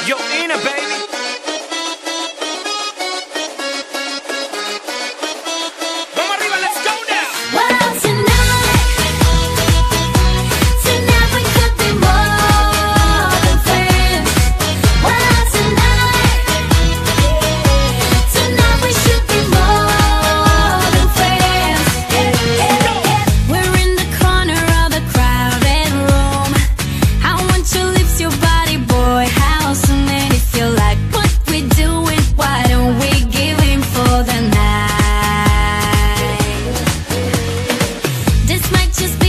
Yo, Ina, baby. Vamos arriba, let's go now. Well, tonight we could be more than friends. Well, tonight we should be more than friends. We're in the corner of the crowded room. I want your lips, your body, boy. How soon and if you like what we doing, why don't we give in for the night? This might just